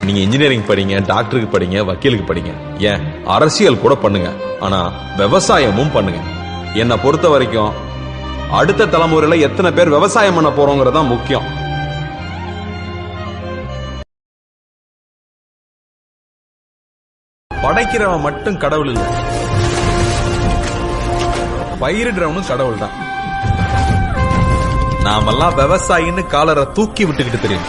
நீங்க இன்ஜினியரிங் படிங்க, டாக்டருக்கு படிங்க, வக்கீலுக்கு படிங்க, ஏன் அரசியல் கூட பண்ணுங்க. ஆனா விவசாயமும் பண்ணுங்க. என்னை பொறுத்த வரைக்கும் அடுத்த தலைமுறையில எத்தனை பேர் விவசாயம் பண்ண போறோங்கிறதா முக்கியம். படைக்கிறவன் மட்டும் கடவுள் இல்ல, பயிரிடுறவனும் கடவுள் தான். நாமெல்லாம் விவசாயின்னு காலரை தூக்கி விட்டுக்கிட்டு தெரியும்.